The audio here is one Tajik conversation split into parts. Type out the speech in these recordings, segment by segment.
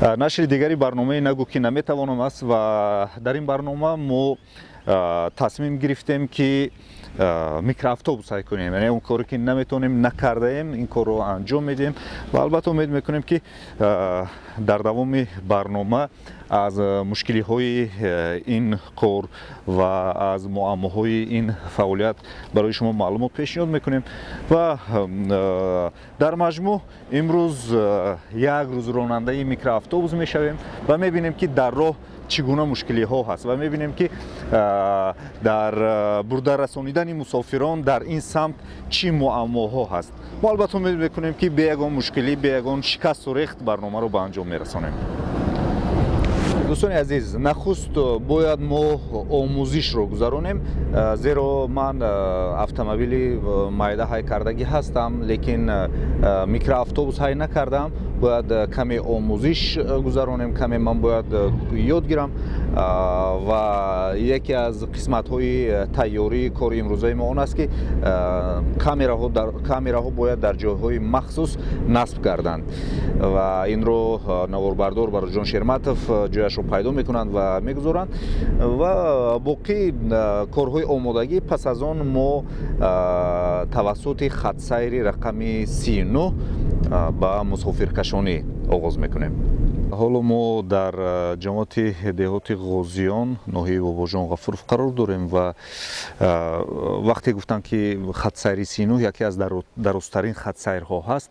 нашри дигари барномаи Нагӯ ки наметавонам аст ва дар ин барнома мо тасмим гирифтем ки микроавтобус ҳай кунем, яъне он коре ки наметавонем накардаем ин корро анҷом медиҳем ва албатта умед мекунем ки дар давоми барнома аз мушкилиҳои ин кор ва аз муаммоҳои ин фаъолият барои шумо маълумот пешниҳод мекунем ва дар маҷмӯъ имрӯз як рӯз ронандаи микроавтобус мешавем ва мебинем ки дар роҳ чӣ гуна мушкилиҳо ҳаст ва мебинем ки дар бурдарасонидани мусофирон дар ин самт чӣ муаммоҳо ҳаст. мо албатта умед мекунем ки бе ягон мушкилӣ, бе ягон шикасту рехт барномаро ба анҷом мерасонем. дӯстони азиз, нахуст бояд мо омӯзишро гузаронем, зеро ман автомобили майда ҳай кардагӣ ҳастам, лекин микроавтобус ҳай накардам. Бояд каме омӯзиш гузаронем, каме ман бояд ёд гирам ва яке аз қисматҳои тайёрии кори имрӯзаи мо он аст ки камераҳо бояд дар ҷойҳои махсус насб гарданд ва инро наворбардор Бароҷон Шерматов ҷояшро пайдо мекунанд ва мегузоранд ва боқӣ корҳои омодагӣ пас аз он мо тавассути хатсайри рақами 39 ба мусофиркашонӣ оғоз мекунем. ҳоло мо дар ҷамоати деҳоти ғозиён ноҳияи бобоҷон ғафуров қарор дорем ва вақте гуфтанд ки хатсайри 39 яке аз дарозтарин хатсайрҳо ҳаст,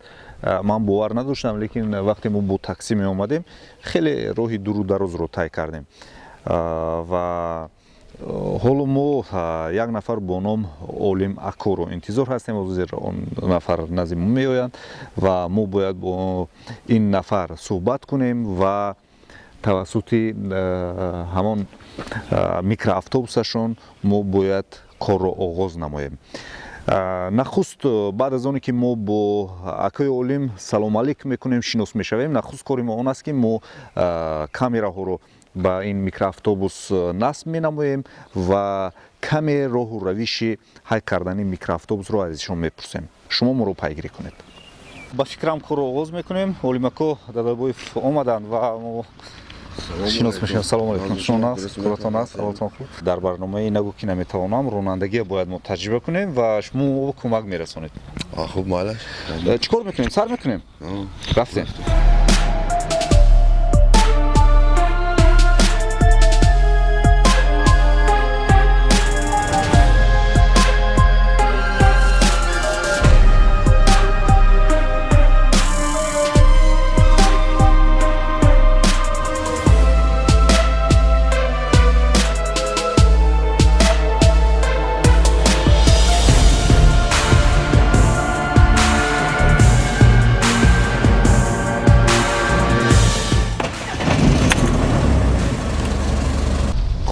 ман бовар надоштам, лекин вақте мо бо таксӣ меомадем хеле роҳи дуру дарозро тай кардем ва ҳоло мо як нафар бо ном Олим Акоро интизор ҳастем, зеро он нафар назди мо меоянд ва мо бояд бо ин нафар суҳбат кунем ва тавассути ҳамон микроавтобусашон мо бояд корро оғоз намоем. нахуст баъд аз оне ки мо бо акои Олим салом алейк мекунем, шинос мешавем, нахуст кори мо он аст ки мо камераҳоро ба ин микроавтобус насб менамоем ва каме роҳу равиши ҳай кардани микроавтобусро аз ишон мепурсем. шумо моро пайгирӣ кунед. ба фикрам корро оғоз мекунем. Олимако Дадабоев омаданд ва мо шинос мешавем. салом алейкум. шумо аст? коротон аст? ҳолотон хуб? дар барномаи Нагӯ ки наметавонам ронандагӣ бояд мо таҷриба кунем ва шумо кӯмак мерасонед. хуб, майла. чӣ кор мекунем? Сар мекунем? рафтем.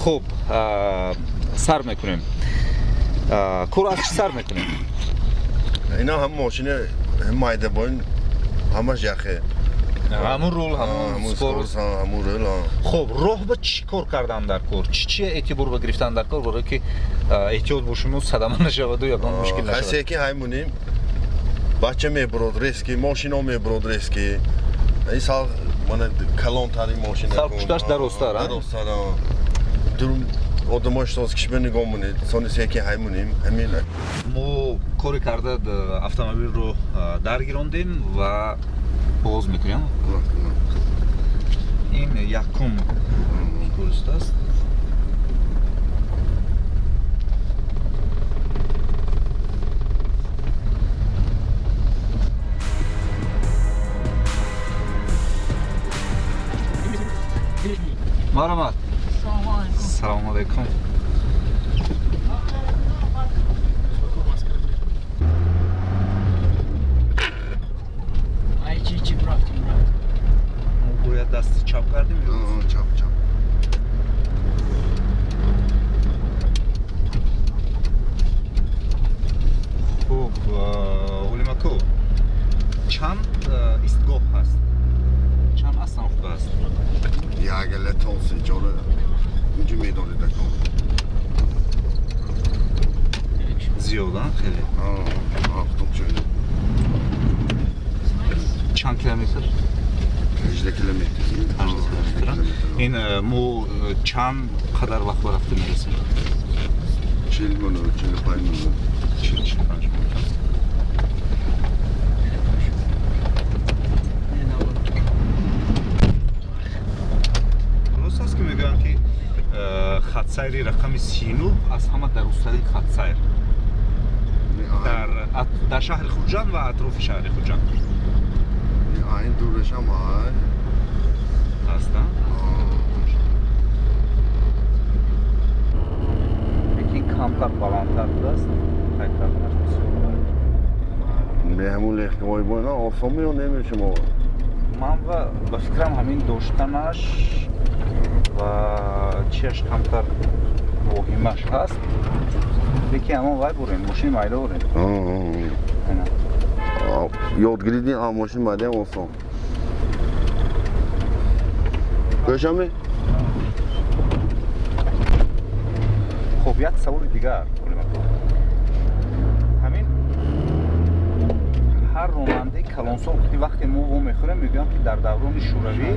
خب سر میکنیم. کور از چی سر میکنیم؟ اینا هم ماشین هم مایده باین همش یخه. همون رول، همون سپورت، همون رول. خب راه به چی کار کردن در کار؟ چی اعتبار به گرفتن در کار برای که احتیاط باشیم و صدمه نشود و یکان مشکل نشود؟ خاصه که همونیم بچه میبرد ریسکی، ماشینا میبرد ریسکی. این سال من کلان تری ماشین سال کشتاش درست‌تر، درست‌تر. درم آدماش تاز کشور نگاه مونید سانیسی که همونیم همینه. ما کاری کرده автомобیل رو درگیراندیم و باز میکنیم. این یکم درست است. مرحبا. سلام علیکم. چی رفتیم؟ ما باید دست چپ کردیم. چپ. خوب اولیماکو چند ایستگاه هست؟ چند استانفگاه هست؟ یک لطاسی جاره اینجا میدانی دکان زیادن خیلی؟ هفتم شده. چند کیلومتر؟ 18 километр. 18 километр. این مو چند قدر وقت رفته میرسیم؟ 40 minut 45 minut. 45 minut. درست است که میگن که خط سیری رقم 39 از همه درست‌ترین خط سیر در شهر خودجان و اطراف شهر خودجان. این دورش هم هست. یکی کمتر بالاتر است. خیلی‌ترش بسیار. به همون لخکه‌های بالا آسان نمیشه ما. من و فکرم همین داشتنش و چیش کمتر مهمش هست. یکی همون وای برین ماشین مایله برین. یادگیری دین ماشین مایله آسان. کجامی؟ خب یک سوال دیگر همین هر راننده کلانسو وقتی ما و میخوریم میگم که در دوران شوروی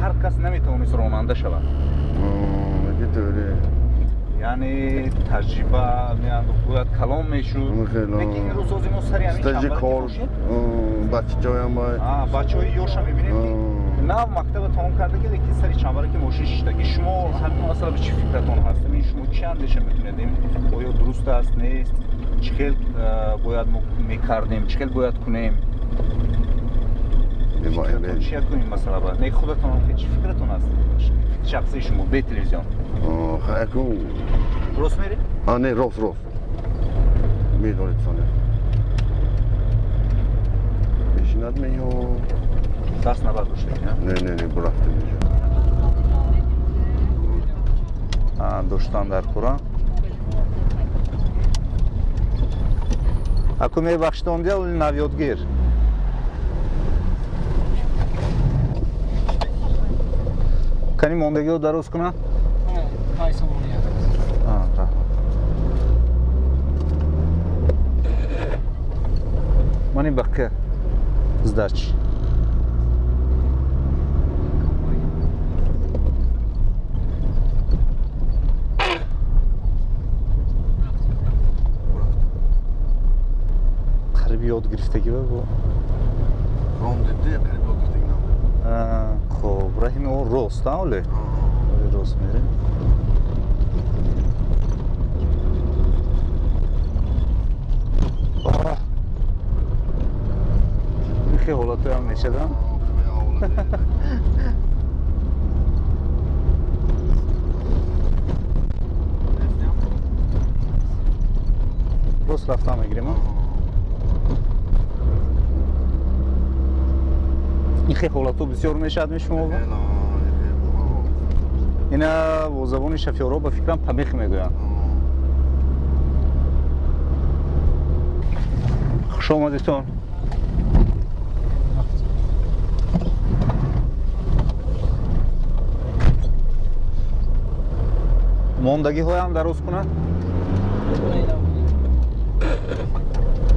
هر کس نمیتونست راننده شود. میگه طوره. یعنی تجربه میاندوخت باید کلام میشد. لیکن این روز از ما سری همین استاجی چنبر کار بچه جای هم باید. بچه‌های یورش هم میبینیم که نه مکتب تمام کرده که لیکن سری چنبر که ماشین شده که شما همین اصلا به چی فکرتون هست؟ شما چی اندیشه میتونید؟ آیا درست است نیست؟ چخیل باید میکردیم؟ چخیل باید کنیم؟ فکرتون چی کنیم مثلا باید؟ نه خودتون هم چی فکرتون هست؟ شخصی شما به تلویزیون. خیلی. راست میری؟ نه راست. میدونید سانه. میشیند میو. دست نباید روش بگیرم؟ نه برفته میشه. داشتن در کورا. اکو میبخشتوندی یا نویادگیر؟ کنی موندگی رو درست کنه؟ منی بقیه زداچ қариб یاد گرفتگی بگو دیده قریب یاد گرفتگی نمید خب رحیم اون راست اولی راست میره این خیلی حالاتو هم میشه دم راست رفتم میگیریم این خیلی حالاتو بسیار میشد میشم اینا با زبان شفیارا با فکرم پمیخ میگوین خوش آمدیتون موندگی های هم درست کنن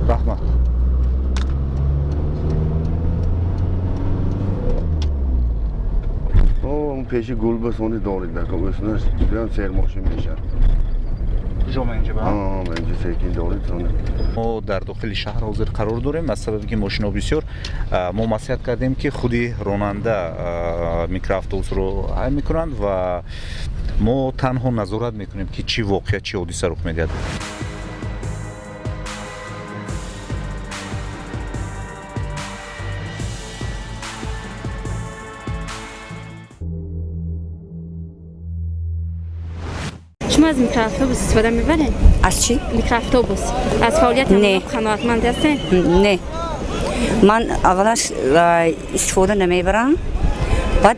رحمت اون پیشی گل بسونی دارید نکن بسونش بیان سیر ماشین میشن کجا اینجا با؟ اینجا سیکین دارید سونه ما در داخل شهر حاضر قرار داریم از سببی که ماشینا بسیار ما نصیحت کردیم که خودی راننده میکروافاتوبوس رو حل میکنند و ما تنها نظارت میکنیم که چی واقعیت چی حادثه رخ میدهد شما از میکروافاتوبوس استفاده میبرین؟ از چی؟ میکروافاتوبوس. از فعالیت نه. قناعتمند هستین؟ نه. من اولش استفاده نمیبرم. بعد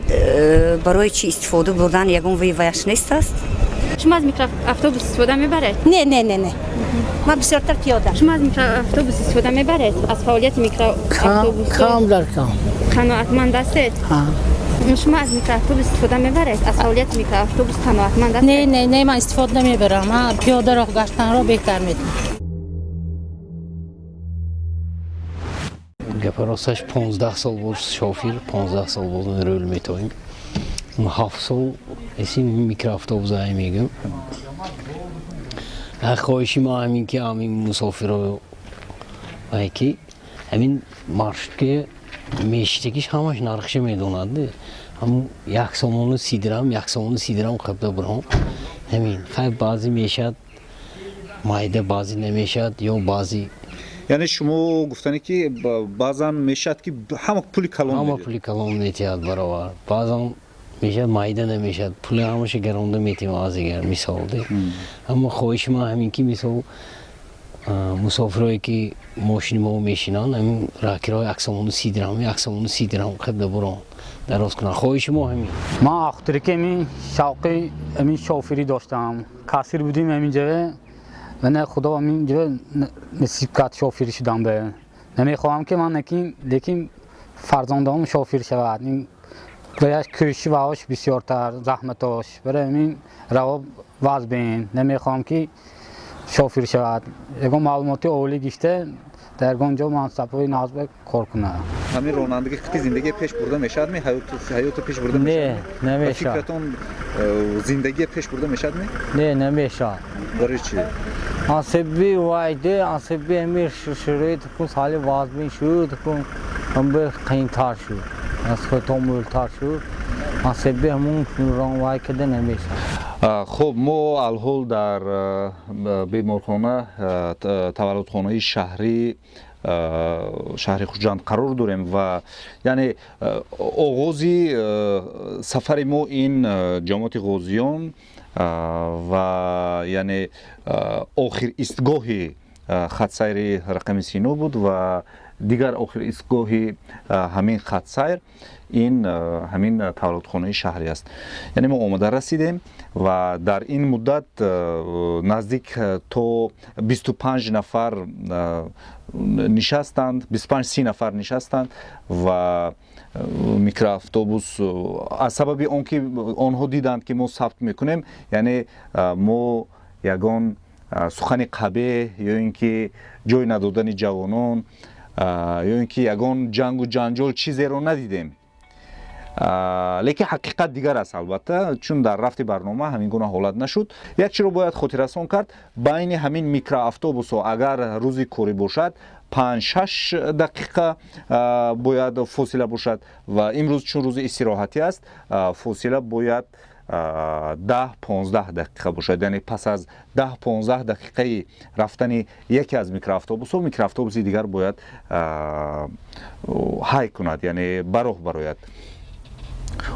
برای چی استفاده بردن یگون ویش نیست است؟ شما از میکروافاتوبوس استفاده میبرید؟ نه. من بسیارتر پیاده. شما از میکروافاتوبوس استفاده میبرید؟ از فعالیت میکروافاتوبوس؟ کام در کام. قناعتمند هستید؟ ها. شما از میکروافاتوبوس استفاده میبرید؟ از فعالیت میکروافاتوبوس قناعتمند هستید؟ نه من استفاده نمیبرم. من پیاده راه گشتن را بهتر میدونم. گپ راستش 15 سال بود شوفیر 15 سال بود رول میتویم 7 سال اسی میکروافтобус میگم خواهشی ما همین که همین مسافر رو کی همین مارش که میشتگیش همش نرخش میدونند هم 130 درهم قبل برام همین خیلی بعضی میشد مایده بعضی نمیشد یا بعضی یعنی شما گفتنی که بعضا میشد که همه پولی کلان میتیاد برابر بعضا میشد مایده نمیشد پول همش گرونده میتیم آزیگر مثال ده اما خواهش ما همین که مثال مسافرایی که ماشین ما میشینن همین راکرای 130 درهم قبل برام درست کنن خواهش ما همین ما آخری که همین شوقی همین شوفری داشتم کاسیر بودیم همین جوه و نه خدا همین جوه نصیب کرد شوفری شدم به نمیخواهم که من لیکن فرزندام شوفر شود این باید کشی و هاش بسیارتر زحمتاش برای همین روا وضع بین نمیخواهم که شوفر شود اگه معلوماتی اولی گشته در اونجا منصبای نازب کار کنه همین رانندگی خیلی زندگی پیش برده میشد می حیات پیش برده میشد نه نمیشد فکرتون زندگی پیش برده میشد می نه نمیشد برای چی آسیبی وایده آسیبی همین شرایط کن سال وضع بین شد کن هم به قین تر شد از خودم مولتر شد آسیبی همون ران وای کده نمیشد خب ما الحال در بیمارخانه تولدخانه شهری شودند قرار داریم و یعنی آغازی سفر ما این جماعت غازیان و یعنی آخر ایستگاهی خط سیر رقم 39 بود و دیگر آخر ایستگاهی همین خط سیر این همین تولدخانه شهری است یعنی ما آمده رسیدیم و در این مدت نزدیک تا 25 نفر نشستند 25-30 نفر نشستند و میکروافтобус از سبب آنکه آنها دیدند که ما ثبت میکنیم یعنی ما یگان سخن قبیح یا اینکه جای ندادن جوانان یا اینکه یگان جنگ و جنجال چیزی رو ندیدیم لیکن حقیقت دیگر است البته چون در رفتی برنامه همین گونه حالت نشد یک چیز رو باید خاطررسان کرد بین همین میکروافтобус ها اگر روزی کاری باشد 5-6 دقیقه باید فاصله باشد و امروز چون روز استراحتی است فاصله باید 10-15 دقیقه باشد یعنی پس از 10-15 دقیقه رفتن یکی از میکروافтобус دیگر باید های کند یعنی براه براید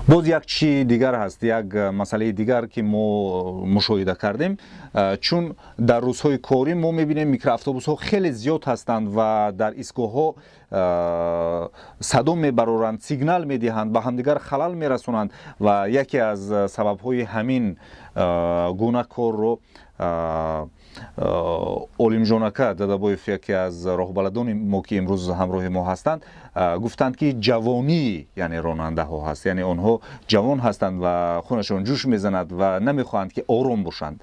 باز یک چی دیگر هست یک مسئله دیگر که ما مشاهده کردیم چون در روزهای کاری ما میبینیم میکروافтобus ها خیلی زیاد هستند و در ایستگاه ها صدا میبرارند سیگنال میدهند به همدیگر خلل میرسونند و یکی از سبب های همین گونه کار رو олим ҷонака дадабоев яке аз роҳбаладони мо ки имрӯз ҳамроҳи мо ҳастанд гуфтанд ки ҷавонӣ яъне ронандаҳо ҳаст яъне онҳо ҷавон ҳастанд ва хунашон ҷӯш мезанад ва намехоҳанд ки ором бошанд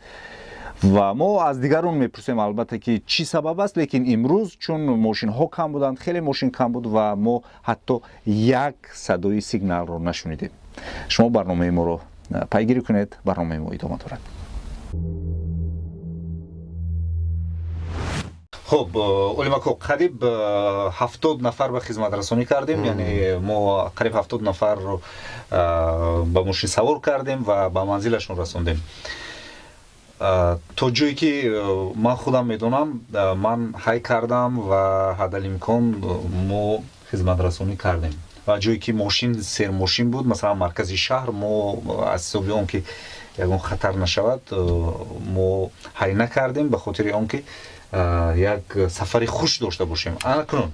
ва мо аз дигарон мепурсем албатта ки чӣ сабаб аст лекин имрӯз чун мошинҳо кам буданд хеле мошин кам буд ва мо ҳатто як садои сигналро нашунидем шумо барномаи моро пайгирӣ кунед барномаи мо идома дорад خب علماء قریب 70 نفر به خدمت رسانی کردیم یعنی ما قریب 70 نفر رو با ماشین سوار کردیم و به منزلشون رسوندیم تا جایی که من خودم میدونم من های کردم و حداقل امکان ما خدمت رسانی کردیم و جایی که ماشین سر ماشین بود مثلا مرکز شهر ما از حساب اون که یگان خطر نشود ما های نکردیم به خاطر اون که یک سفری خوش داشته باشیم. اکنون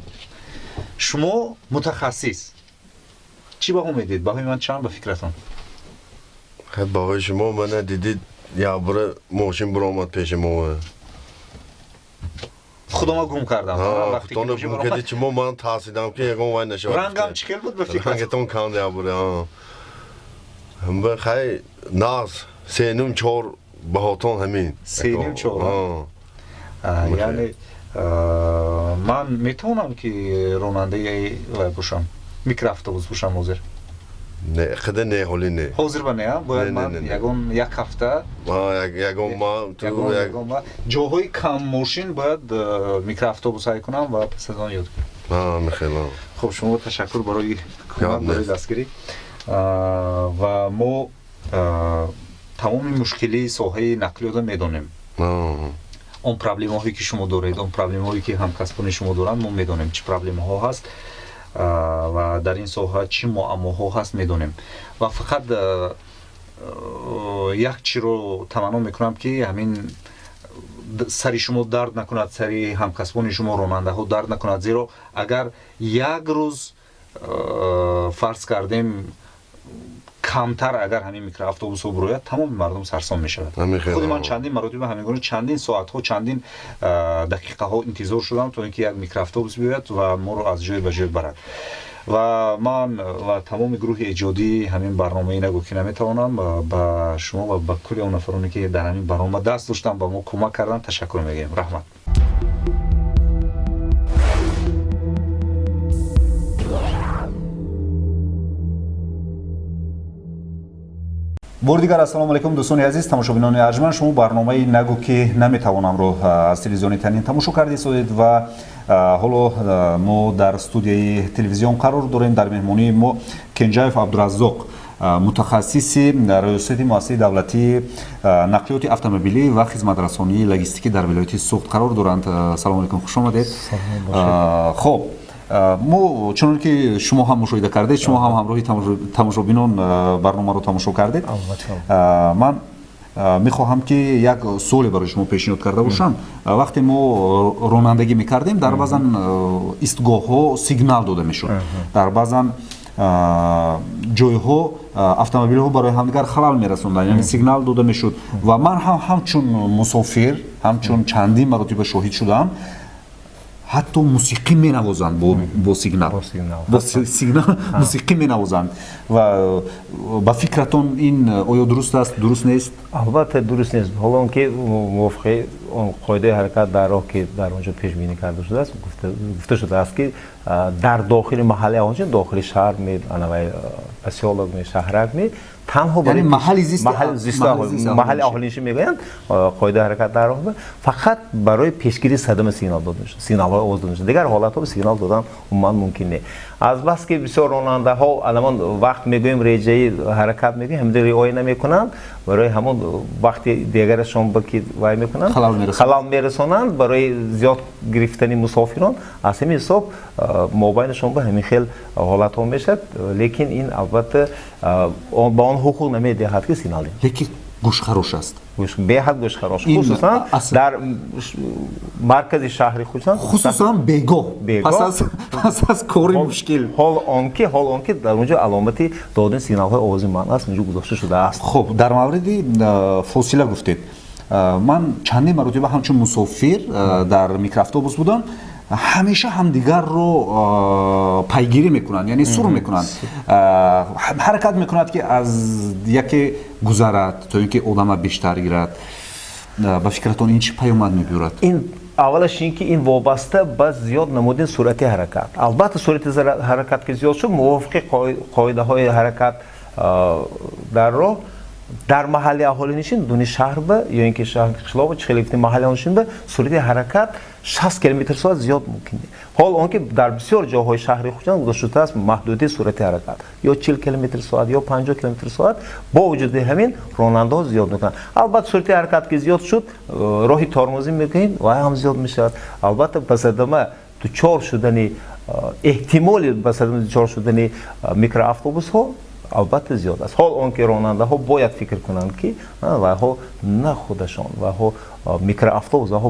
شما متخصص چی باهو میدید؟ باهوی من چند به فکرتون؟ خب باهوی شما من دیدید یا برای ماشین برآمد پیش ما خودم گم کردم وقتی که ماشین برآمد چما من ترسیدم که یگان وای نشود رنگم چیکل بود به فکرتون؟ رنگتون کند یا برای هم به خیلی ناز 3.5-4 بهاتون همین 3.5-4 یعنی ман метавонам ки ронандаи вай бошам, микроавтобус бошам ҳозир? Не, худа не, ҳоли не. ҳозир ба не, бояд ман ягон як ҳафта ягон ма ҷоҳои кам мошин бояд микроавтобус ҳай кунам ва пас аз он ёд кунам. мехелам. хуб, шумо ташаккур барои кӯмак, барои дастгирӣ. ва мо тамоми мушкилии соҳаи нақлиётро медонем. он проблемаҳое ки шумо доред, он проблемаҳое ки ҳамкасбони шумо доранд, мо медонем чӣ проблемаҳо ҳаст ва дар ин соҳа чӣ муаммоҳо ҳаст медонем. ва фақат як чиро таманно мекунам ки ҳамин сари шумо дард накунад, сари ҳамкасбони шумо ронандаҳо дард накунад, зеро агар як рӯз фарз кардем камтар агар ҳамин микроавтобусҳо бирояд, тамоми мардум сарсон мешавад. худи ман чандин маротиба ҳамин гуна чандин соатҳо, чандин дақиқаҳо интизор шудам то ин ки як микроавтобус биёяд ва моро аз ҷой ба ҷой барад. ва ман ва тамоми гурӯҳи эҷодии ҳамин барномаи Нагӯ ки наметавонам ба шумо ва ба кулли он нафароне ки дар ҳамин барнома даст доштанд ба мо кӯмак карданд ташаккур мегӯем. раҳмат. бори дигар ассалому алайкум дӯстони азиз, тамошобинони арҷманд, шумо барномаи Нагӯ ки наметавонамро аз телевизиони танин тамошо карда истодед ва ҳоло мо дар студияи телевизион қарор дорем. дар меҳмонии мо Кенҷаев Абдураззоқ, мутахассиси раёсати муассисаи давлатии нақлиёти автомобилӣ ва хизматрасонии логистикӣ дар вилояти Суғд қарор доранд. салому алайкум, хуш омадед. хоб, мо чунон ки шумо ҳам мушоҳида кардед, шумо ҳам ҳамроҳи тамошобинон барномаро тамошо кардед, ман мехоҳам ки як суоле барои шумо пешниҳод карда бошам. вақте мо ронандагӣ мекардем, дар баъзан истгоҳҳо сигнал дода мешуд, дар баъзан ҷойҳо автомобилҳо барои ҳамдигар халал мерасонданд, яъне сигнал дода мешуд. ва ман ҳам ҳамчун мусофир, ҳамчун чандин маротиба шоҳид шудам, ҳатто мусиқӣ менавозанд бо сигнал мусиқӣ менавозанд. ва ба фикратон ин оё дуруст аст, дуруст нест? албатта дуруст нест. ҳоло он ки мувофиқи он қоидаи ҳаракат дар роҳ ки дар онҷо пешбинӣ карда шудааст, гуфта шудааст ки дар дохили маҳалли аҳолӣ, дохили шаҳр анавай посёлок шаҳрак танҳо барои маҳалли маҳалли аҳолинишӣ мегӯянд қоидаи ҳаракат дар роҳ фақат барои пешгирии садама сигнал дода мешавад, сигналҳои овоз дода мешавад. дигар ҳолатҳо сигнал додан умуман мумкин не. аз ки бисёр ронандаҳо аламон вақт мегӯем реҷаи ҳаракат мегӯем ҳамин риоя намекунанд, барои ҳамон вақти дигарашон ки вай мекунанд халал мерасонанд барои зиёд гирифтани мусофирон. аз ҳамин ҳисоб мобайнашон ба ҳамин хел ҳолатҳо мешавад, лекин ин албатта ба он ҳуқуқ намедиҳад ки сигнал диҳад. лекин гӯшхарош аст, беҳад гӯшхарош, хусусан дар маркази шаҳри хусусан, хусусан бегоҳ пас аз кори мушкил. ҳол он ки дар онҷо аломати додани сигналҳои овози манъ аст онҷо гузошта шудааст. хуб, дар мавриди фосила гуфтед, ман чандин маротиба ҳамчун мусофир дар микроавтобус будам, ҳамеша ҳамдигарро пайгирӣ мекунанд, яъне сур мекунанд, ҳаракат мекунад ки аз яке гузарад то ин ки одама бештар гирад. ба фикратон ин чӣ паёмад мебиёрад? ин аввалаш ин ки ин вобаста ба зиёд намудани суръати ҳаракат. албатта суръати ҳаракат ки зиёд шуд, мувофиқи қоидаҳои ҳаракат дар роҳ дар маҳалли аҳолинишин дуни шаҳр ба ё ин ки шаҳр қишлоқ чӣ хел гуфтем маҳалли аҳолинишин ба суръати ҳаракат 60 км/соат зиёд мумкин нест. ҳол он ки дар бисёр ҷоҳои шаҳри хушанд гузошта шудааст маҳдудии суръати ҳаракат ё 40 км/соат ё 50 км/соат, бо вуҷуди ҳамин ронандаҳо зиёд мекунанд. албатта суръати ҳаракат ки зиёд шуд, роҳи тормозӣ мекунем вай ҳам зиёд мешавад. албатта ба садама дучор шудани эҳтимоли ба садама дучор шудани микроавтобусҳо албатта зиёд аст. ҳол он ки ронандаҳо бояд фикр кунанд ки вайҳо на худашон, вайҳо микроавтобус, вайҳо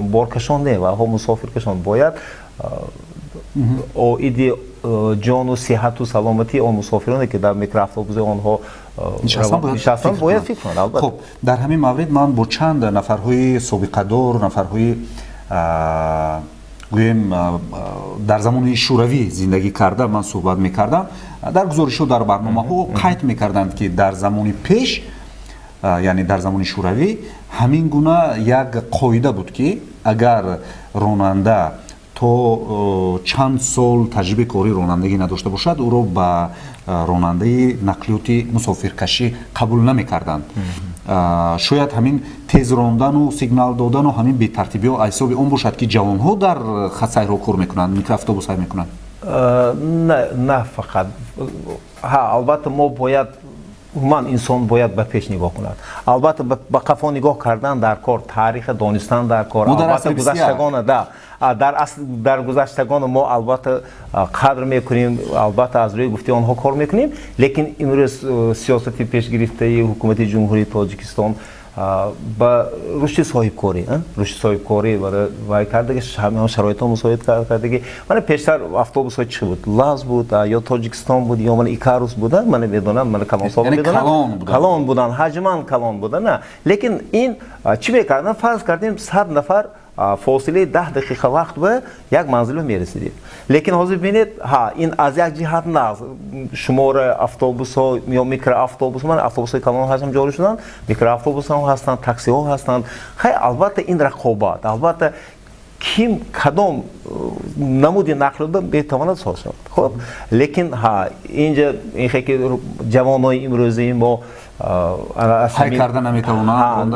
боркашон не, вайҳо мусофиркашон бояд оиди ҷону сиҳату саломатии он мусофироне ки дар микроавтобуси онҳо нишастанд бояд фикр кунанд. албатта. хуб, дар ҳамин маврид ман бо чанд нафарҳои собиқадор, нафарҳои гӯем дар замони шӯравӣ зиндагӣ карда ман суҳбат мекардам. дар гузоришҳо дар барномаҳо қайд мекарданд ки дар замони пеш, яъне дар замони шӯравӣ ҳамин гуна як қоида буд ки агар ронанда то чанд сол таҷрибаи кори ронандагӣ надошта бошад, ӯро ба ронандаи нақлиёти мусофиркашӣ қабул намекарданд. Шояд ҳамин тез рондану сигнал додану ҳамин бетартибиҳо аз ҳисоби он бошад ки ҷавонҳо дар хатсайрҳо кор мекунанд, микроавтобус сайр мекунанд. Не фақат. Албатта мо бояд умуман инсон бояд ба пеш нигоҳ кунад. Албатта ба қафо нигоҳ кардан дар кор, таърихи донистан дар кор, албатта гузаштагона дар гузаштагон мо албатта қадр мекунем, албатта аз рӯи гуфти онҳо кор мекунем, лекин имрӯз сиёсати пешгирифтаи ҳукумати ҷумҳурии Тоҷикистон ба рушди соҳибкорӣ вай кардаги ҳамаҳо шароитҳо мусоид кардаги мана пештар автобусҳо чӣ буд? Лаз буд, ё Тоҷикистон буд, ё мана Икарус буда, мана медонам, мана калонсол медонам, калон будан, ҳаҷман калон будан, на. Лекин ин чӣ мекардан? Фарз кардем 100 нафар фосилаи 10 дақиқа вақт ба як манзил мерасидед. Лекин ҳозир бинед, ин аз як ҷиҳат на шумори автобусҳо ё микроавтобус, ман автобусҳои калон ҳастам ҷорӣ шуданд, микроавтобусҳо ҳастанд, таксиҳо ҳастанд. Хай албатта ин рақобат, албатта ким кадом намуди нақлиёт метавонад сол шавад. Хуб, лекин инҷа ин ки ҷавонои имрӯзаи мо ҳай карда наметавонанд,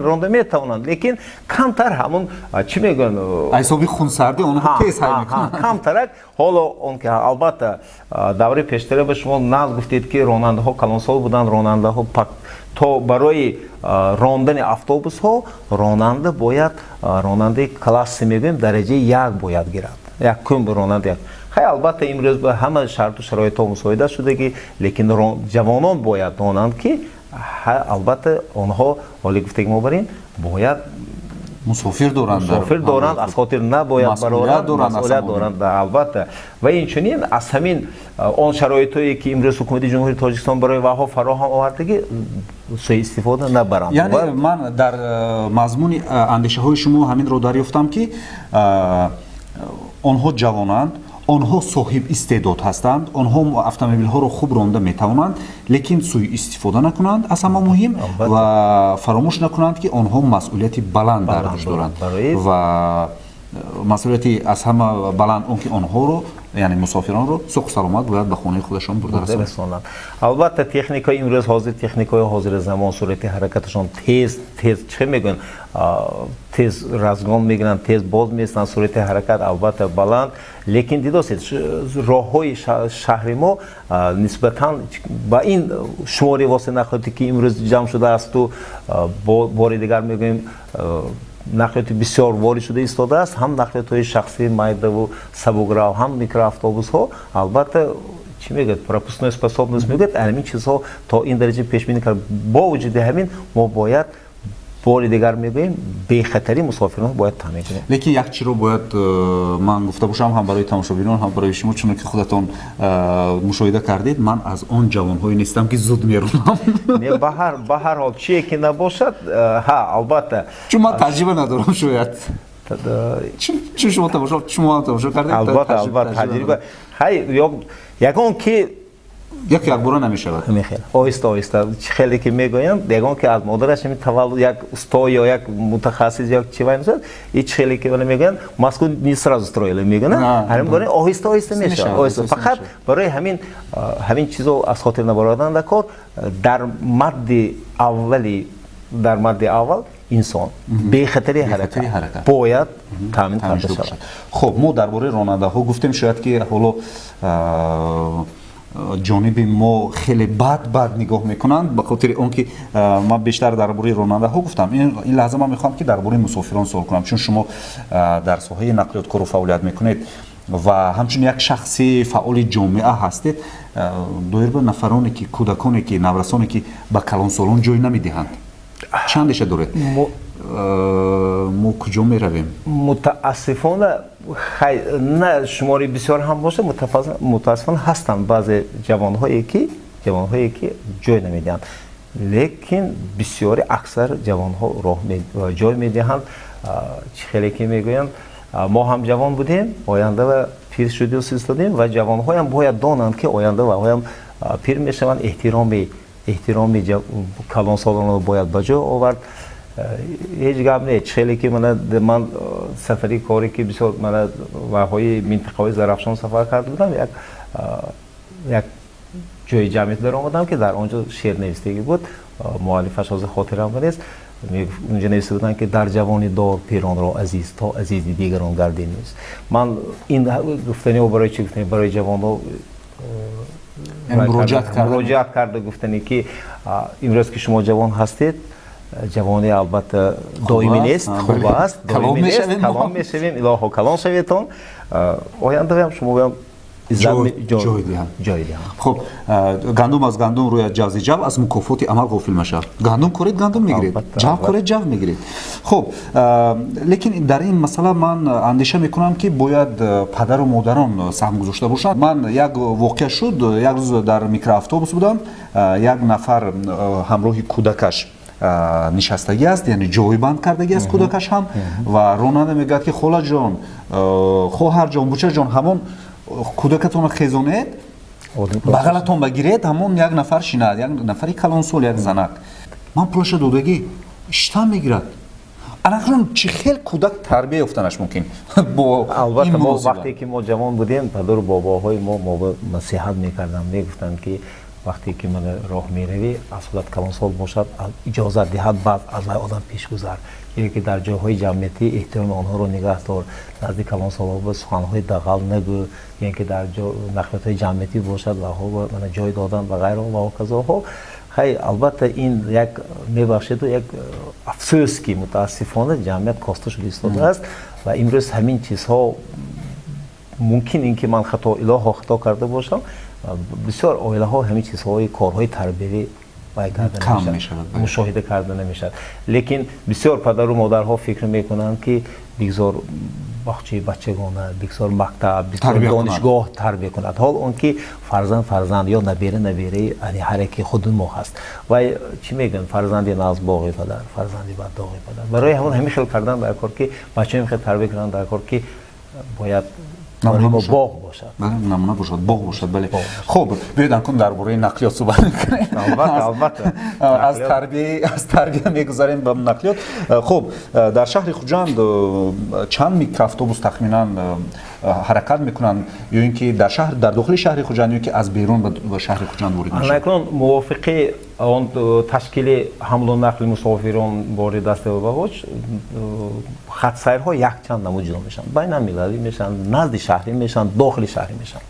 ронда метавонанд, лекин камтар ҳамон чӣ мегӯянд аз ҳисоби хунсарди онҳо тез ҳай мекунанд. Камтарак ҳоло он ки албатта давраи пештара ба шумо нағз гуфтед ки ронандаҳо калонсол буданд, ронандаҳо то барои рондани автобусҳо ронанда бояд ронандаи класси мегӯем дараҷаи 1 бояд гирад. Якум ронанда. Хай албатта имрӯз ба ҳама шарту шароитҳо мусоида шудагӣ, лекин ҷавонон бояд донанд ки албатта онҳо ҳоли гуфтаги мо барин бояд мусофир доранд, аз хотир набояд бароранд, масъулият доранд албатта. Ва инчунин аз ҳамин он шароитҳое ки имрӯз ҳукумати ҷумҳурии Тоҷикистон барои ваҳо фароҳам овардагӣ суистифода набаранд. Яъне ман дар мазмуни андешаҳои шумо ҳаминро дарёфтам ки онҳо ҷавонанд, онҳо соҳиб истеъдод ҳастанд, онҳо автомобилҳоро хуб ронда метавонанд, лекин суистифода накунанд, аз ҳама муҳим, ва фаромӯш накунанд ки онҳо масъулияти баланд дар дӯш доранд ва масъулияти аз ҳама баланд он ки онҳоро яъне мусофиронро сух саломат бояд ба хонаи худашон бурда расонанд. Албатта техникаи имрӯз ҳозир техникаи ҳозири замон сурати ҳаракаташон тез чӣ мегӯянд тез разгон мегиранд, тез боз меистанд, сурати ҳаракат албатта баланд, лекин дидосед роҳҳои шаҳри мо нисбатан ба ин шумори воси нақлиёте ки имрӯз ҷамъ шудаасту бори дигар мегӯем нақлиёти бисёр ворид шуда истодааст, ҳам нақлиётҳои шахсӣ майдаву сабукрав, ҳам микроавтобусҳо албатта чӣ мегӯяд пропускной способност мегӯяд, ҳамин чизҳо то ин дараҷа пешбинӣ кард. Бо вуҷуди ҳамин мо бояд бори дигар мегӯем бехатари мусофирон бояд таъмин кунем. Лекин як чиро бояд ман гуфта бошам ҳам барои тамошобинон ҳам барои шумо, чунки худатон мушоҳида кардед, ман аз он ҷавонҳое нестам ки зуд меронам. Ба ҳар ҳол чие ки набошад, албатта чун ман таҷриба надорам шояд. Чун шумо тамошо кардед? Албатта таҷриба ягон ки як бора намешавад. Оҳиста хеле ки мегӯянд, ягон ки аз модараш таваллуд як усто ё як мутахассис як чивай мешавад, ич хеле ки мегӯянд маску не сразу строили мегӯянд, ҳамин бора оҳиста мешавад. Фақат барои ҳамин чизо аз хотир набародан дар кор дар мадди аввал инсон бехатари ҳаракат бояд таъмин карда шавад. Хуб, мо дар бораи ронандаҳо гуфтем, шояд ки ҳоло ҷониби мо хеле бад нигоҳ мекунанд, ба хотири он ки ман бештар дар бораи ронандаҳо гуфтам. Ин лаҳза ман мехоҳам ки дар бораи мусофирон суол кунам, чун шумо дар соҳаи нақлиёт кору фаъолият мекунед ва ҳамчун як шахси фаъоли ҷомеа ҳастед, доир ба нафароне ки кӯдаконе ки наврасоне ки ба калонсолон ҷой намедиҳанд, чӣ андеша доред? мо куҷо меравем? Мутаассифона на шумори бисёр ҳам бошад, мутаассифона ҳастанд баъзе ҷавонҳое ки ҷой намедиҳанд, лекин бисёри аксар ҷавонҳо ҷой медиҳанд. Чӣ хеле ки мегӯянд мо ҳам ҷавон будем, оянда ва пир шудем истодем ва ҷавонҳоям бояд донанд ки оянда ва оям пир мешаванд, эҳтироми калонсолонро бояд ба ҷо овард. ҳеҷ гап нест хеле ки ман сафари коре ки бисёр ваҳои минтақаҳои зарафшон сафар карда будам як ҷои ҷамъият даромадам ки дар онҷо шеър навистагӣ буд муаллифаш ҳозир хотирам нест унҷо нависта буданд ки дар ҷавони дор пиронро азиз то азизи дигарон гардинез ман ин гуфтаниҳо барои чӣ гуфтани барои ҷавонҳо муроҷиат карда гуфтане ки имрӯз ки шумо ҷавон ҳастед ҷавони албатта доимӣ нест хуб аст калон мешавем илоҳо калон шаветон ояндаам шумо ҷой диҳам. хуб гандум аз гандум рӯяд ҷавзи ҷав аз мукофоти амал ғофил машав. Гандум коред гандум мегиред, ҷав коред ҷав мегиред. хуб лекин дар ин масъала ман андеша мекунам ки бояд падару модарон саҳм гузошта бошанд. ман як воқеа шуд, як рӯз дар микроавтобус будам, як нафар ҳамроҳи кӯдакаш нишастагӣ аст, яъне ҷойбанд кардагӣ аст кӯдакаш ҳам ва ронанда мегӯяд ки холаҷон, хоҳарҷон, бучаҷон ҳамон кӯдакатонро хезонед, бағалатон багиред, ҳамон як нафар шинад, як нафари калонсол, як занак. Ман пулаша додагӣ штам мегирад. анакрон чӣ хел кӯдак тарбия ёфтанаш мумкин? албатта мо вақте ки мо ҷавон будем падару бобоҳои мо насиҳат мекарданд, мегуфтанд ки вақте ки ман роҳ меравӣ аз худат калонсол бошад иҷозат диҳад баъд аз вай одам пешгузар ин ки дар ҷойҳои ҷамъиятӣ эҳтироми онҳоро нигоҳ дор назди калонсолҳо суханҳои дағал нагӯ ин ки дар нақлиётҳои ҷамъиятӣ бошад ваҳо мана ҷой додан ва ғайро ва ҳоказоҳо ҳай албатта ин як мебахшеду як афсӯс ки мутаассифона ҷамъият коста шуда истодааст ва имрӯз ҳамин чизҳо мумкин ин ки ман хато илоҳо хато карда бошам бисёр оилаҳо ҳамин чизҳои корҳои тарбиявӣ мушоҳида карда намешавад лекин бисёр падару модарҳо фикр мекунанд ки бигзор бахчаи бачагона бигзор мактаб бигзор донишгоҳ тарбия кунад ҳол он ки фарзанд ё набераи ҳар яки худи мо ҳаст вай чӣ мегӯянд фарзанди наз боғи падар фарзанди бад доғи падар барои ҳамин хел кардан дар кор ки бачаҳои хел тарбия кардан дар кор ки бояд боғ бошад намуна бошад боғ бошад бале хуб биёед анкун дар бораи нақлиёт суҳбат мекунем албатта аз тарбия мегузарем ба нақлиёт хуб дар шаҳри хуҷанд чанд микроавтобус тахминан ҳаракат мекунанд ё ин ки дар дохили шаҳри хуҷанд ё ки аз берун ба шаҳри хуҷанд ворид мешаванд анакун мувофиқи он ташкили ҳамлу нақли мусофирон бори дастабавоҷ хатсайрҳо якчанд намуд ҷудо мешаванд байналмилалӣ мешаванд назди шаҳрӣ мешаванд дохили шаҳрӣ мешаванд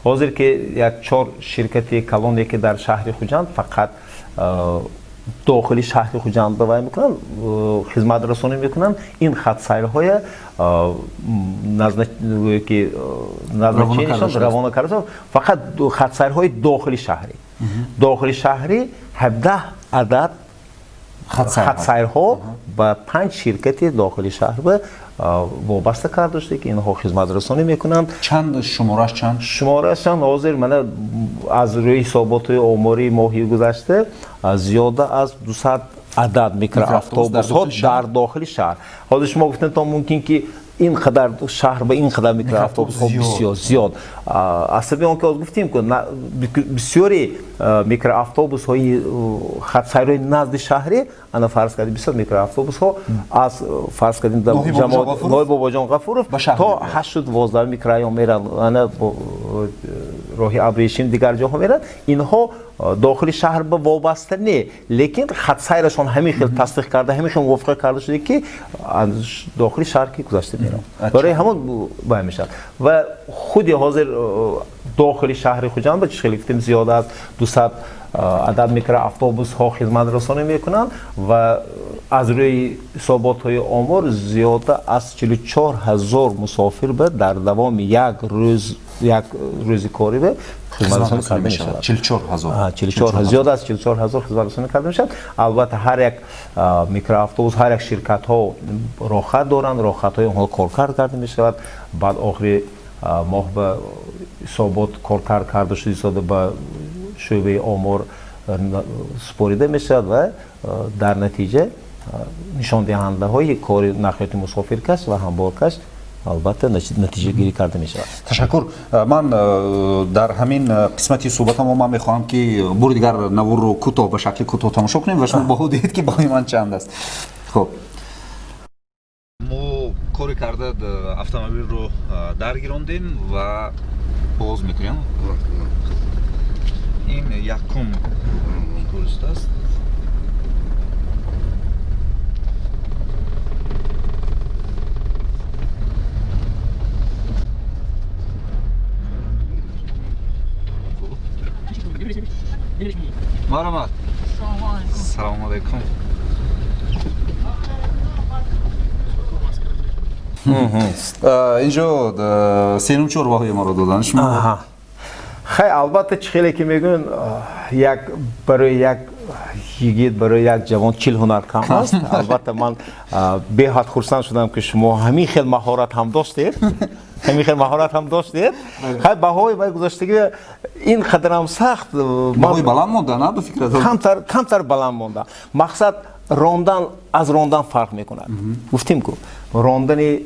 ҳозир ки як 4 ширкати калоне ки дар шаҳри хуҷанд фақат дохили шаҳри хуҷанд бавай мекунанд хизматрасонӣ мекунанд ин хатсайрҳоя назначенишон равона карда фақат хатсайрҳои дохили шаҳрӣ 17 адад хатсайрҳо ба 5 ширкати дохили шаҳр вобаста карда шуда ки инҳо хизматрасонӣ мекунанд чанд шумораш чанд ҳозир мана аз рӯи ҳисоботҳои омории моҳи гузашта зиёда аз 200 адад микроавтобусҳо дар дохили шаҳр ҳозир шумо гуфтед то мумкин ки ин қадар шаҳр ба ин қадар микроавтобусҳо бисёр зиёд аз сабаби он ки оз гуфтем ки бисёри микроавтобусҳои хатсайрҳои назди шаҳрӣ ана фарз кардем бисёр микроавтобусҳо аз фарз кардем ноҳи бобоҷон ғафуров то 8-12 микрорайон меранд ана роҳи абрешим дигар ҷоҳо меранд инҳо дохили шаҳр ба вобаста не лекин хатсайрашон ҳамин хел тасдиқ карда ҳамин хел мувофиқа карда шуда ки дохили шаҳр ки гузашта мераванд барои ҳамон бай мешавад ва худи ҳозир дохили шаҳри хуҷанд ба чӣ хел гуфтем зиёда аз 200 адад микроавтобусҳо хизматрасонӣ мекунанд ва аз рӯи ҳисоботҳои омор зиёда аз 44 000 мусофир дар давоми як рӯзи кори хизматрасонӣ карда мешавад 44 зиёда аз 44 000 хизматрасонӣ карда мешавад албатта ҳар як микроавтобус ҳар як ширкатҳо рохат доранд рохатҳои онҳо коркард карда мешавад баъд охири моҳ ба ҳисобот коркард карда шуда истода ба шӯъбаи омор супорида мешавад ва дар натиҷа нишондиҳандаҳои кори нақлиёти мусофиркаш ва ҳамборкаш албатта натиҷагирӣ карда мешавад. Ташаккур. Ман дар ҳамин қисмати суҳбатамо ман мехоҳам ки бори дигар навурро кӯтоҳ ба шакли кӯтоҳ тамошо кунем ва шумо боҳо диҳед ки боҳои ман чанд аст. خب ما کاری کرده автомобил رو درگیراندیم و باز میکنیم. این یکم درست است. مرحبا. سلام علیکم. اینجا سینم چورباهای ما رو دادن شما. خیلی البته خیلی که میگن یک برای یک یگید برای یک جوان 40 هنر کم است. البته من به حد خرسند شدم که شما همین خیلی مهارت هم داشتید. همین خیلی مهارت هم داشتید. خیلی بهای باید گذاشتگی این قدرم سخت. بهای بلند مونده نه به فکرت؟ کمتر بلند مونده. مقصد راندن از راندن فرق میکنه. گفتیم که راندن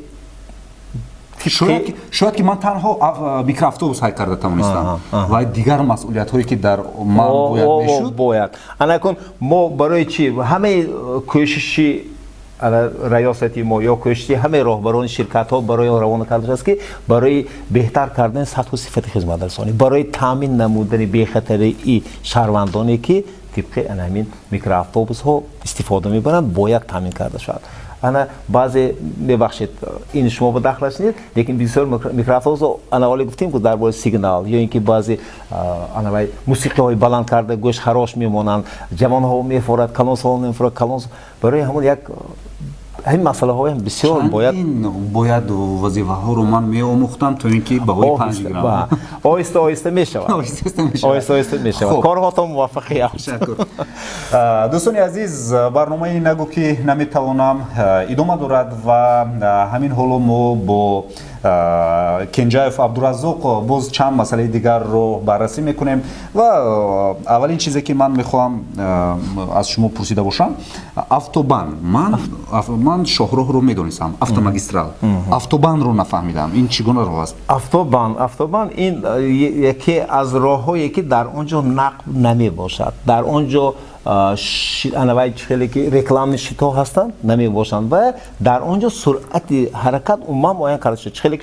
شاید که من تنها میکروافтобус های کرده توانستم و دیگر مسئولیت هایی که در من باید میشد باید انا کن ما برای چی همه کوششی ریاستی ما یا کوششی همه راهبران شرکت ها برای روانه کردن است که برای بهتر کردن سطح و صفت خدمت رسانی برای تامین نمودن بی‌خطری شهروندانی که طبق همین میکروافтобус ها استفاده میبرند باید تامین کرده شود. انا بعضی ببخشید این شما با داخل هستید لیکن بسیار میکروافтобус انا ولی گفتیم که درباره سیگنال یا اینکه بعضی انا موسیقی های بلند کرده گوش خراش میمونند جوان ها میفورد کلانس ها میفورد کلانس برای همون یک همین مسئله های بسیار باید وظیفه ها رو من میآموختم تا اینکه بهای 5 گرم آهسته آهسته میشود آهسته آهسته میشود کارهاتون موفقیت. دوستان عزیز برنامه نگو که نمیتوانم ادامه دارد و همین حالا ما با کنجاев عبدالرزاق باز چند مسئله دیگر رو بررسی میکنیم و اولین چیزی که من میخوام از شما پرسیده باشم اتوبان من شاهراه رو میدونستم автомагистрал اتوبان رو نفهمیدم این چگونه راه است؟ اتوبان این یکی از راههایی که در اونجا نقب نمی باشد در اونجا انواع خیلی که رکلام شیتا هستند نمی باشند و در اونجا سرعت حرکت عموما معین کرده شده خیلی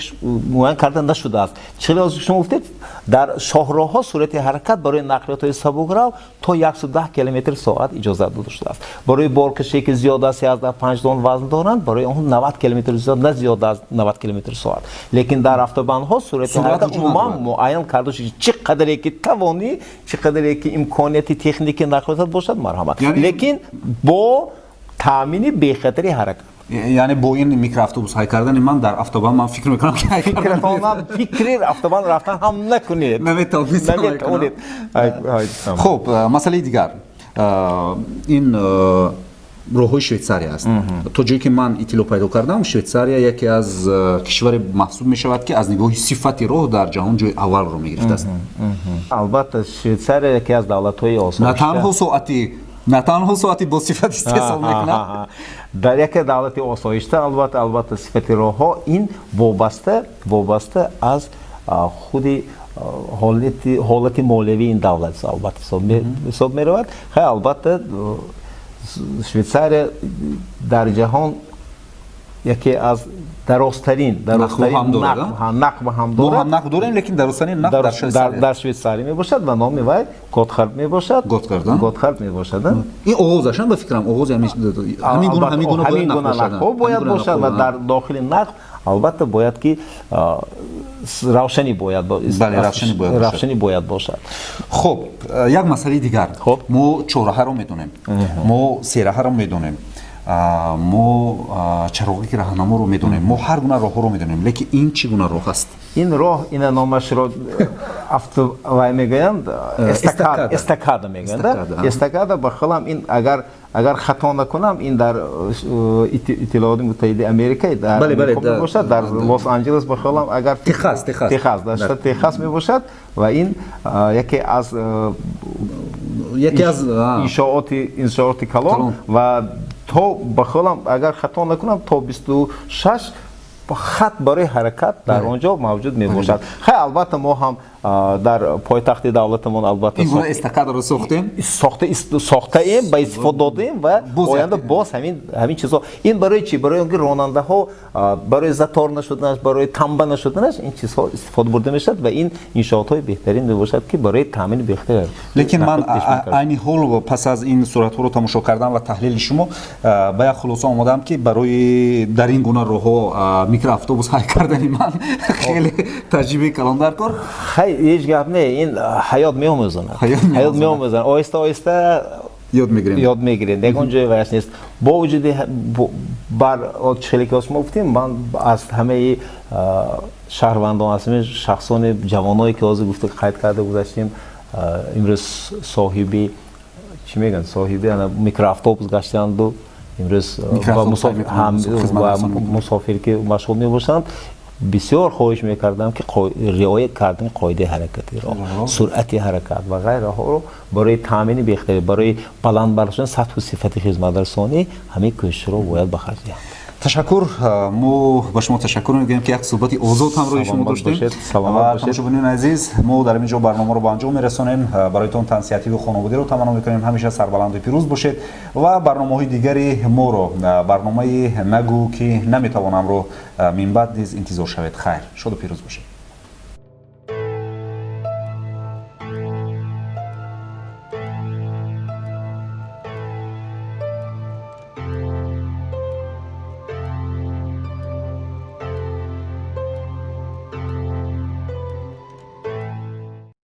معین کرده نشده است چرا از شما گفتید در شاهراه ها سرعت حرکت برای نقلیات های سبکرو تا 110 کیلومتر ساعت اجازه داده شده است برای بارکشی که زیاد است 11-15 تن وزن دارند برای اون 90 کیلومتر زیاد نه زیاد از 90 کیلومتر ساعت لیکن در اتوبان ها سرعت حرکت عموما معین کرده شده چقدر که توانی چقدر که امکانیت تکنیکی نقلیات باشد مرحمت لیکن با تامین بی‌خطری حرکت یعنی با این میکروافтобус های کردن من در اتوبان من فکر میکنم که فکر اتوبان رفتن هم نکنید نمیتونید. خب مسئله دیگر این راههای شویتساریا است تا جایی که من اطلاع پیدا کردم شویتساریا یکی از کشور محسوب می شود که از نگاه صفت راه در جهان جای اول رو می گرفته است. البته شویتساریا یکی از دولت های آسایشته نه تنها ساعتی با صفت استحصال میکنه در یک دولت آسایشته البته صفت راه ها این وابسته از خود حالت مالیوی این دولت البته حساب می رود. خیلی البته شویتساریا در جهان یکی از درازترین نقب هم دارد. ما نقب داریم لیکن درازترین نقب در شویتساریا می باشد و نام وی گوتخارد می باشد. گوتخارد می باشد. این آغازشان به فکرم آغاز همین گونه باید باشد و در داخل نقب البته باید که روشنی باید باشد. خب یک مسئله دیگر ما چهارراه رو میدونیم ما سه رو میدونیم ما چراغی که راهنما رو میدونیم ما هر گونه راه رو میدونیم لیکن این چگونه راه است؟ این راه این نامش رو وای میگویند استکادا میگویند استکادا بخلم این اگر خطا نکنم این در ایالات متحده آمریکا در باشد در لس آنجلس بخلم اگر تکساس می باشد و این یکی از انشاءات کلان و تا بخلم اگر خطا نکنم تا 26 خط برای حرکت در آنجا موجود می باشد. خیلی البته ما هم дар пойтахти давлатамон албатта این گونه استکاده رو ساختیم сохтаем ба истифода додем ва оянда боз ҳамин чизо ин барои чӣ барои он ки ронандаҳо барои затор нашуданаш барои тамба нашуданаш ин чизҳо истифода бурда мешавад ва ин иншоотҳои беҳтарин мебошад ки барои таъмини беҳтар. лекин ман айни ҳол пас аз ин суратҳоро тамошо кардан ва таҳлили шумо ба як хулоса омодаам ки барои дар ин гуна роҳҳо микроавтобус ҳай кардани ман хеле таҷрибаи калондар кор. ҳеҷ гап не ин ҳаёт меомӯзонад ҳаёт меомӯзонад оҳиста оҳиста ёд мегирем ягон ҷои вайс нест бо вуҷуди бар чхеле ки шумо гуфтем ман аз ҳамаи шаҳрвандон аз ҳамаи шахсони ҷавоное ки ҳозир гуфта қайд карда гузаштем имрӯз соҳиби чӣ мегӯянд соҳиби микроавтобус гаштанду имрӯз мусофир ки машғул мебошанд бисёр хоҳиш мекардам ки риоя кардани қоидаи ҳаракати роҳ суръати ҳаракат ва ғайраҳоро барои таъмини беҳтарӣ барои баланд бардоштани сатҳу сифати хизматрасонӣ ҳамин кӯшишро бояд ба харҷ диҳанд. ташаккур мо ба шумо ташаккур мегӯем ки як суҳбати озод ҳамроҳи шумо доштем ва тамошобинёни азиз мо дар ин ҷо барномаро ба анҷом мерасонем бароятон тансиҳативу хонаводиро таманно мекунем ҳамеша сарбаланду пирӯз бошед ва барномаҳои дигари моро барномаи нагӯ ки наметавонамро минбаъд низ интизор шавед хайр шоду пирӯз бошед.